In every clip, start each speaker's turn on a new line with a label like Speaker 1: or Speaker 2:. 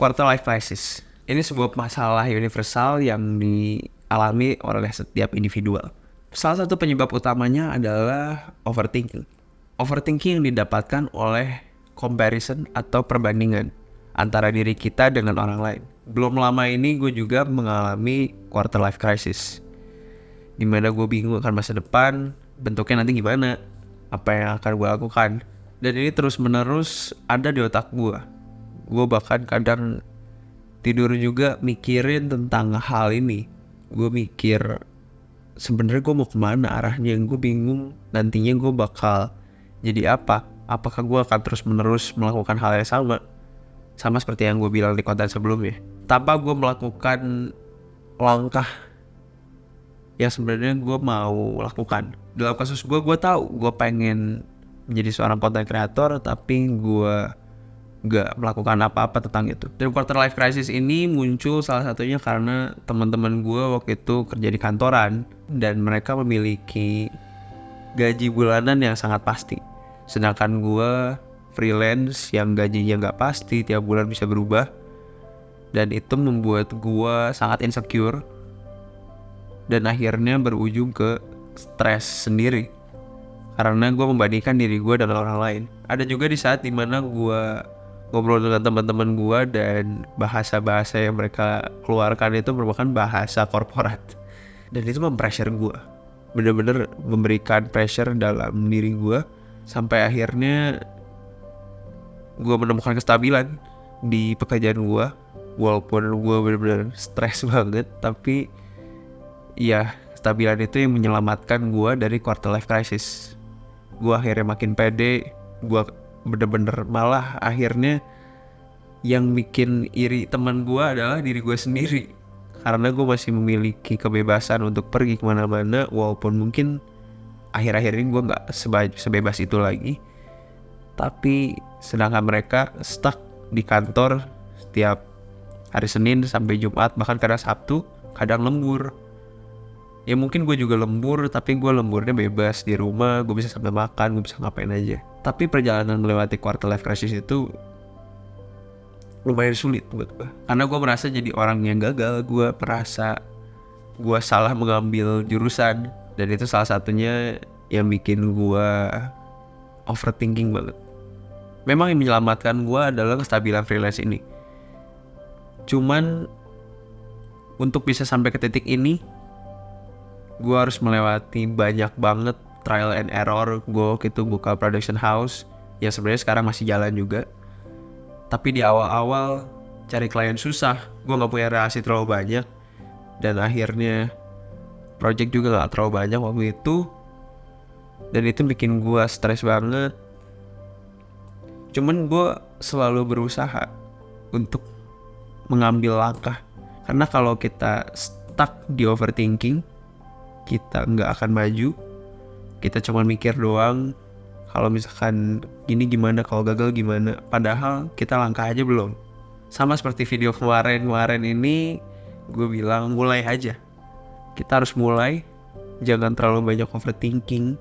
Speaker 1: Quarter life crisis. Ini sebuah masalah universal yang dialami oleh setiap individual. Salah satu penyebab utamanya adalah overthinking. Overthinking yang didapatkan oleh comparison atau perbandingan antara diri kita dengan orang lain. Belum lama ini gue juga mengalami quarter life crisis, dimana gue bingung akan masa depan, bentuknya nanti gimana, apa yang akan gue lakukan. Dan ini terus menerus ada di otak gue. Gue bahkan kadang tidur juga mikirin tentang hal ini. Gue mikir sebenarnya gue mau kemana arahnya. Gue bingung nantinya gue bakal jadi apa. Apakah gue akan terus menerus melakukan hal yang sama seperti yang gue bilang di konten sebelumnya, tanpa gue melakukan langkah yang sebenarnya gue mau lakukan. Dalam kasus gue tahu gue pengen menjadi seorang content creator, tapi gue gak melakukan apa-apa tentang itu. Dan quarter life crisis ini muncul salah satunya karena teman-teman gue waktu itu kerja di kantoran dan mereka memiliki gaji bulanan yang sangat pasti, sedangkan gue freelance yang gajinya gak pasti, tiap bulan bisa berubah. Dan itu membuat gue sangat insecure dan akhirnya berujung ke stres sendiri karena gue membandingkan diri gue dengan orang lain. Ada juga di saat dimana gue ngobrol dengan teman-teman gue dan bahasa-bahasa yang mereka keluarkan itu merupakan bahasa korporat, dan itu mempressure gue, bener-bener memberikan pressure dalam diri gue sampai akhirnya gue menemukan kestabilan di pekerjaan gue. Walaupun gue bener-bener stres banget, tapi ya kestabilan itu yang menyelamatkan gue dari quarter life crisis. Gue akhirnya makin pede. Gue bener-bener malah akhirnya yang bikin iri teman gue adalah diri gue sendiri, karena gue masih memiliki kebebasan untuk pergi kemana-mana. Walaupun mungkin akhir-akhir ini gue gak sebebas itu lagi, tapi sedangkan mereka stuck di kantor setiap hari Senin sampai Jumat, bahkan kadang Sabtu, kadang lembur. Ya mungkin gue juga lembur, tapi gue lemburnya bebas di rumah, gue bisa sambil makan, gue bisa ngapain aja. Tapi perjalanan melewati quarter life crisis itu lumayan sulit buat gue, karena gue merasa jadi orang yang gagal. Gue merasa gue salah mengambil jurusan, dan itu salah satunya yang bikin gue overthinking banget. Memang yang menyelamatkan gue adalah kestabilan freelance ini. Cuman untuk bisa sampai ke titik ini, gue harus melewati banyak banget trial and error. Gue gitu buka production house, ya sebenarnya sekarang masih jalan juga. Tapi di awal-awal cari klien susah, gue gak punya relasi terlalu banyak, dan akhirnya project juga gak terlalu banyak waktu itu. Dan itu bikin gue stres banget. Cuman gue selalu berusaha untuk mengambil langkah, karena kalau kita stuck di overthinking, kita nggak akan maju. Kita cuma mikir doang, kalau misalkan gini gimana, kalau gagal gimana, padahal kita langkah aja belum. Sama seperti video kemarin ini, gue bilang mulai aja. Kita harus mulai, jangan terlalu banyak overthinking.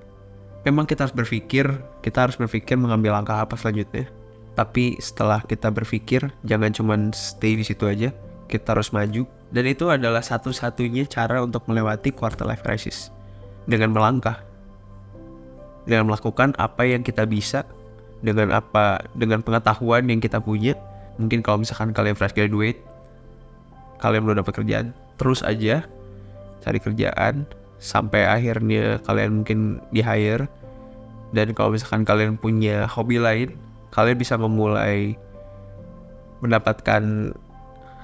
Speaker 1: Memang kita harus berpikir mengambil langkah apa selanjutnya. Tapi setelah kita berpikir, jangan cuma stay di situ aja. Kita harus maju. Dan itu adalah satu-satunya cara untuk melewati quarter life crisis. Dengan melangkah. Dengan melakukan apa yang kita bisa. Dengan pengetahuan yang kita punya. Mungkin kalau misalkan kalian fresh graduate, kalian belum dapat kerjaan, terus aja cari kerjaan sampai akhirnya kalian mungkin di hire. Dan kalau misalkan kalian punya hobi lain, kalian bisa memulai mendapatkan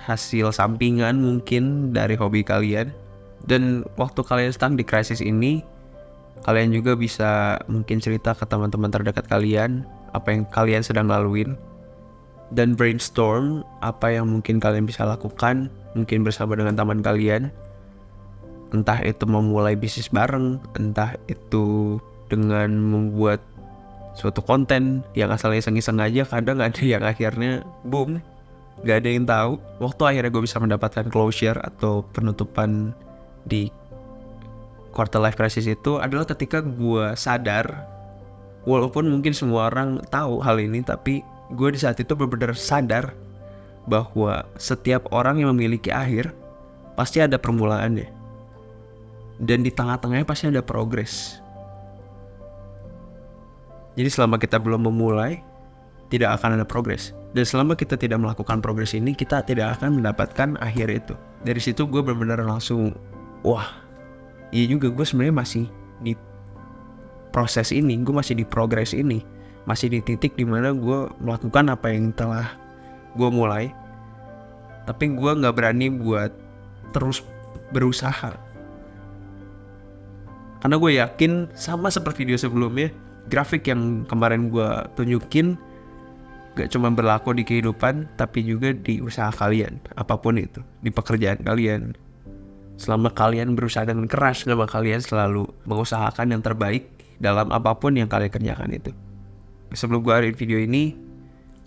Speaker 1: hasil sampingan mungkin dari hobi kalian. Dan waktu kalian stuck di krisis ini, kalian juga bisa mungkin cerita ke teman-teman terdekat kalian apa yang kalian sedang laluin, dan brainstorm apa yang mungkin kalian bisa lakukan, mungkin bersama dengan teman kalian. Entah itu memulai bisnis bareng, entah itu dengan membuat suatu konten yang asalnya iseng-iseng aja. Kadang ada yang akhirnya boom, gak ada yang tahu. Waktu akhirnya gue bisa mendapatkan closure atau penutupan di quarter life crisis itu adalah ketika gue sadar, walaupun mungkin semua orang tahu hal ini, tapi gue di saat itu benar-benar sadar bahwa setiap orang yang memiliki akhir pasti ada permulaannya. Dan di tengah-tengahnya pasti ada progres. Jadi selama kita belum memulai, tidak akan ada progres. Dan selama kita tidak melakukan progres ini, kita tidak akan mendapatkan akhir itu. Dari situ gue benar-benar langsung, wah, iya juga, gue sebenarnya masih di proses ini, gue masih di progres ini, masih di titik dimana gue melakukan apa yang telah gue mulai, tapi gue nggak berani buat terus berusaha. Karena gue yakin sama seperti video sebelumnya, grafik yang kemarin gue tunjukin gak cuma berlaku di kehidupan, tapi juga di usaha kalian, apapun itu, di pekerjaan kalian. Selama kalian berusaha dengan keras, selama kalian selalu mengusahakan yang terbaik dalam apapun yang kalian kerjakan itu. Sebelum gue akhir video ini,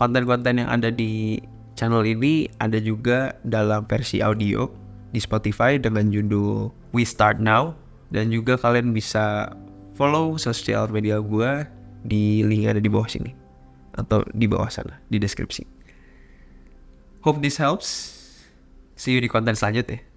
Speaker 1: konten-konten yang ada di channel ini ada juga dalam versi audio di Spotify dengan judul We Start Now. Dan juga kalian bisa follow sosial media gue di link ada di bawah sini atau di bawah sana di deskripsi. Hope this helps. See you di konten selanjutnya.